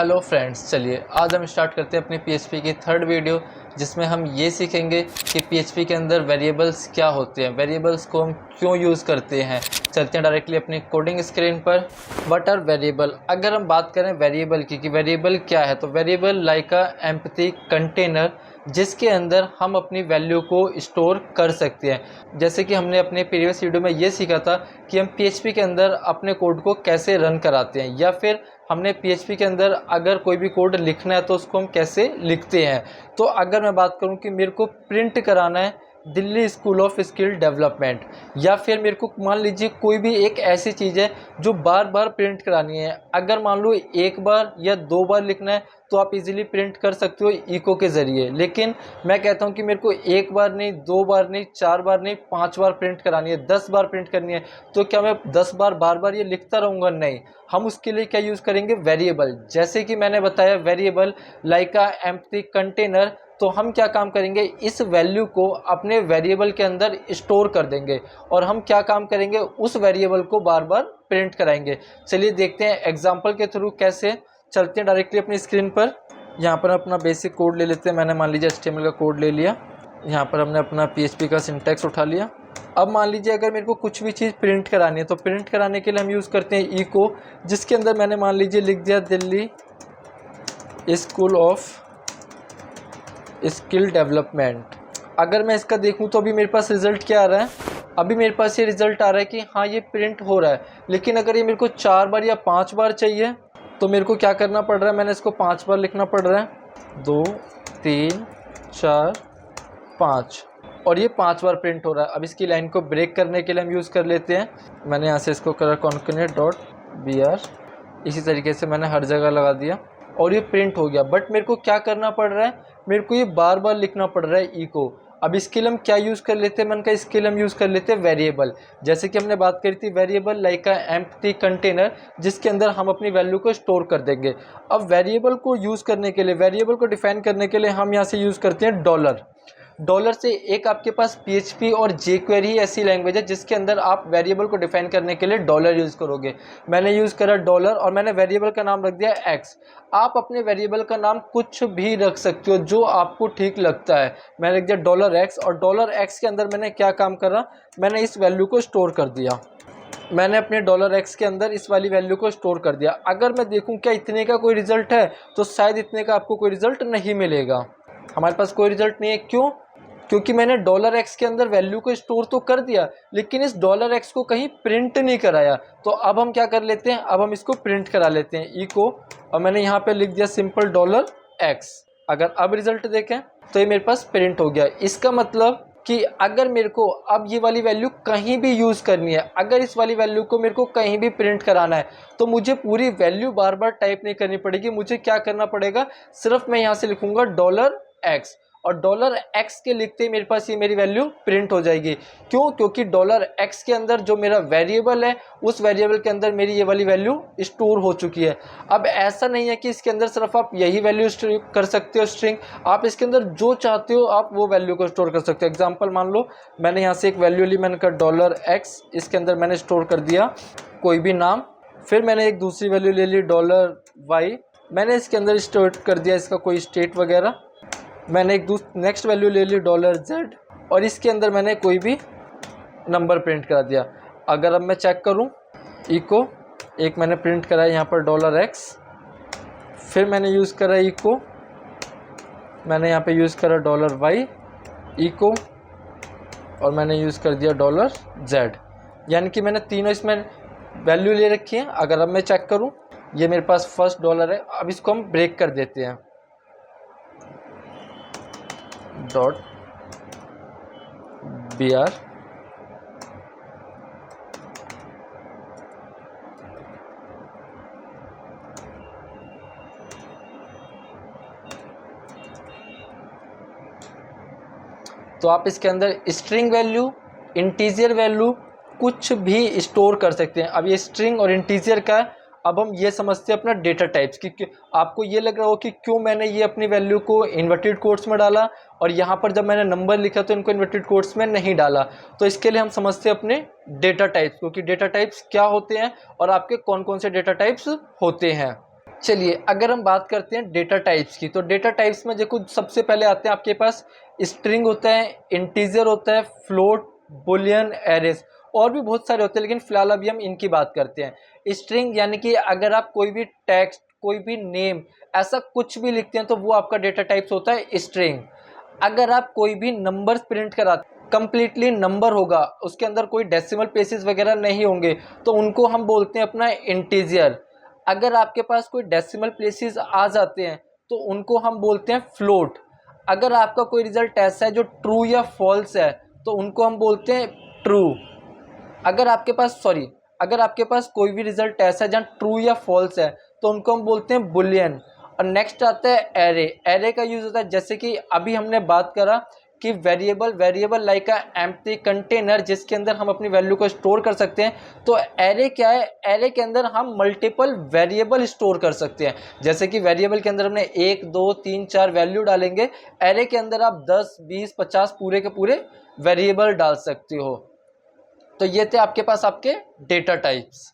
Hello friends, चलिए आज हम स्टार्ट करते हैं अपनी पीएचपी की थर्ड वीडियो, जिसमें हम ये सीखेंगे कि पीएचपी के अंदर वेरिएबल्स क्या होते हैं, वेरिएबल्स को हम क्यों यूज़ करते हैं। चलते हैं डायरेक्टली अपनी कोडिंग स्क्रीन पर। What are variable. अगर हम बात करें वेरिएबल की कि वेरिएबल क्या है, तो वेरिएबल लाइक अ एम्पटी कंटेनर, जिसके अंदर हम अपनी वैल्यू को स्टोर कर सकते हैं। जैसे कि हमने अपने प्रीवियस वीडियो में ये सीखा था कि हम पीएचपी के अंदर अपने कोड को कैसे रन कराते हैं, या फिर हमने पीएचपी के अंदर अगर कोई भी कोड लिखना है तो उसको हम कैसे लिखते हैं। तो अगर मैं बात करूं कि मेरे को प्रिंट कराना है Delhi school of skill development, या फिर मेरे को मान लीजिए कोई भी एक ऐसी चीज़ है जो बार बार प्रिंट करानी है। अगर मान लो एक बार या दो बार लिखना है तो आप इजीली प्रिंट कर सकते हो इको के ज़रिए, लेकिन मैं कहता हूं कि मेरे को एक बार नहीं, दो बार नहीं, चार बार नहीं, 5 बार प्रिंट करानी है, 10 बार प्रिंट करनी है। तो क्या मैं 10 बार बार बार ये लिखता रहूँगा? नहीं। हम उसके लिए क्या यूज़ करेंगे? वेरिएबल। जैसे कि मैंने बताया, वेरिएबल लाइक अ एम्प्टी कंटेनर। तो हम क्या काम करेंगे, इस वैल्यू को अपने वेरिएबल के अंदर स्टोर कर देंगे और हम क्या काम करेंगे, उस वेरिएबल को बार बार प्रिंट कराएंगे। चलिए देखते हैं एग्जांपल के थ्रू कैसे। चलते हैं डायरेक्टली अपनी स्क्रीन पर। यहाँ पर अपना बेसिक कोड ले लेते हैं। मैंने मान लीजिए HTML का कोड ले लिया। यहाँ पर हमने अपना PHP का सिंटैक्स उठा लिया। अब मान लीजिए अगर मेरे को कुछ भी चीज़ प्रिंट करानी है, तो प्रिंट कराने के लिए हम यूज़ करते हैं इको, जिसके अंदर मैंने मान लीजिए लिख दिया Delhi school of skill development. अगर मैं इसका देखूं तो अभी मेरे पास रिज़ल्ट क्या आ रहा है, अभी मेरे पास ये रिज़ल्ट आ रहा है कि हाँ ये प्रिंट हो रहा है। लेकिन अगर ये मेरे को 4 बार या 5 बार चाहिए तो मेरे को क्या करना पड़ रहा है, मैंने इसको 5 बार लिखना पड़ रहा है। 2 3 4 5, और ये 5 बार प्रिंट हो रहा है। अब इसकी लाइन को ब्रेक करने के लिए हम यूज़ कर लेते हैं, मैंने यहाँ से इसको करा concatenate.br, इसी तरीके से मैंने हर जगह लगा दिया और ये प्रिंट हो गया। बट मेरे को क्या करना पड़ रहा है, मेरे को ये बार बार लिखना पड़ रहा है इको। अब इसके लिए हम क्या यूज़ कर लेते हैं, मैंने कहा इसके लिए हम यूज़ कर लेते हैं वेरिएबल। जैसे कि हमने बात करी थी वेरिएबल लाइक अ एम्प्टी कंटेनर, जिसके अंदर हम अपनी वैल्यू को स्टोर कर देंगे। अब वेरिएबल को यूज़ करने के लिए, वेरिएबल को डिफाइन करने के लिए हम यहाँ से यूज़ करते हैं डॉलर। डॉलर से एक आपके पास PHP और jQuery ऐसी लैंग्वेज है जिसके अंदर आप वेरिएबल को डिफाइन करने के लिए डॉलर यूज़ करोगे। मैंने यूज़ करा डॉलर और मैंने वेरिएबल का नाम रख दिया x। आप अपने वेरिएबल का नाम कुछ भी रख सकते हो जो आपको ठीक लगता है। मैंने रख दिया $x, और $x के अंदर मैंने क्या काम करा, मैंने इस वैल्यू को स्टोर कर दिया। मैंने अपने $x के अंदर इस वाली वैल्यू को स्टोर कर दिया। अगर मैं देखूं क्या इतने का कोई रिजल्ट है, तो शायद इतने का आपको कोई रिजल्ट नहीं मिलेगा। हमारे पास कोई रिजल्ट नहीं है। क्यों? क्योंकि मैंने $x के अंदर वैल्यू को स्टोर तो कर दिया, लेकिन इस $x को कहीं प्रिंट नहीं कराया। तो अब हम क्या कर लेते हैं, अब हम इसको प्रिंट करा लेते हैं इको, और मैंने यहाँ पे लिख दिया सिंपल $x। अगर अब रिजल्ट देखें तो ये मेरे पास प्रिंट हो गया। इसका मतलब कि अगर मेरे को अब ये वाली वैल्यू कहीं भी यूज़ करनी है, अगर इस वाली वैल्यू को मेरे को कहीं भी प्रिंट कराना है, तो मुझे पूरी वैल्यू बार बार टाइप नहीं करनी पड़ेगी। मुझे क्या करना पड़ेगा, सिर्फ मैं यहाँ से लिखूंगा $x, और $x के लिखते ही मेरे पास ये मेरी वैल्यू प्रिंट हो जाएगी। क्यों? क्योंकि $x के अंदर जो मेरा वेरिएबल है, उस वेरिएबल के अंदर मेरी ये वाली वैल्यू स्टोर हो चुकी है। अब ऐसा नहीं है कि इसके अंदर सिर्फ आप यही वैल्यू कर सकते हो स्ट्रिंग, आप इसके अंदर जो चाहते हो आप वो वैल्यू को स्टोर कर सकते हो। एग्जाम्पल मान लो मैंने यहाँ से एक वैल्यू ली, मैंने कहा $x, इसके अंदर मैंने स्टोर कर दिया कोई भी नाम। फिर मैंने एक दूसरी वैल्यू ले ली $y, मैंने इसके अंदर स्टोर कर दिया इसका कोई स्टेट वगैरह। मैंने एक नेक्स्ट वैल्यू ले ली $z, और इसके अंदर मैंने कोई भी नंबर प्रिंट करा दिया। अगर अब मैं चेक करूं, इको एक मैंने प्रिंट करा है यहाँ पर $x, फिर मैंने यूज़ करा इको, मैंने यहाँ पे यूज़ करा $y इको, और मैंने यूज़ कर दिया $z। यानी कि मैंने तीनों इसमें वैल्यू ले रखी है। अगर अब मैं चेक करूँ, ये मेरे पास फर्स्ट डॉलर है। अब इसको हम ब्रेक कर देते हैं, .br, तो आप इसके अंदर स्ट्रिंग वैल्यू, इंटीजर वैल्यू कुछ भी स्टोर कर सकते हैं। अब ये स्ट्रिंग और इंटीजर का है। अब हम ये समझते हैं अपना डेटा टाइप्स की। आपको ये लग रहा हो कि क्यों मैंने ये अपनी वैल्यू को इन्वर्टेड कोट्स में डाला और यहाँ पर जब मैंने नंबर लिखा तो इनको इन्वर्टेड कोट्स में नहीं डाला। तो इसके लिए हम समझते हैं अपने डेटा टाइप्स को कि डेटा टाइप्स क्या होते हैं और आपके कौन कौन से डेटा टाइप्स होते हैं। चलिए अगर हम बात करते हैं डेटा टाइप्स की, तो डेटा टाइप्स में देखो सबसे पहले आते हैं आपके पास स्ट्रिंग होता है, इंटीजर होता है, फ्लोट, बुलियन, एरेस, और भी बहुत सारे होते हैं, लेकिन फिलहाल अभी हम इनकी बात करते हैं। स्ट्रिंग यानी कि अगर आप कोई भी टेक्स्ट, कोई भी नेम, ऐसा कुछ भी लिखते हैं तो वो आपका डेटा टाइप्स होता है स्ट्रिंग। अगर आप कोई भी नंबर्स प्रिंट कराते, कंप्लीटली नंबर होगा, उसके अंदर कोई डेसिमल प्लेसेस वगैरह नहीं होंगे, तो उनको हम बोलते हैं अपना इंटीजर। अगर आपके पास कोई डेसिमल प्लेसेस आ जाते हैं तो उनको हम बोलते हैं फ्लोट। अगर आपका कोई रिजल्ट ऐसा है जो ट्रू या फॉल्स है तो उनको हम बोलते हैं ट्रू। अगर आपके पास कोई भी रिजल्ट ऐसा है जहाँ ट्रू या फॉल्स है तो उनको हम बोलते हैं बुलियन। और नेक्स्ट आता है एरे। एरे का यूज होता है, जैसे कि अभी हमने बात करा कि वेरिएबल लाइक अ एम्प्टी कंटेनर, जिसके अंदर हम अपनी वैल्यू को स्टोर कर सकते हैं। तो एरे क्या है, एरे के अंदर हम मल्टीपल वेरिएबल स्टोर कर सकते हैं। जैसे कि वेरिएबल के अंदर हमने 1 2 3 4 वैल्यू डालेंगे, एरे के अंदर आप 10 20 50 पूरे के पूरे वेरिएबल डाल सकते हो। तो ये थे आपके पास आपके डेटा टाइप्स।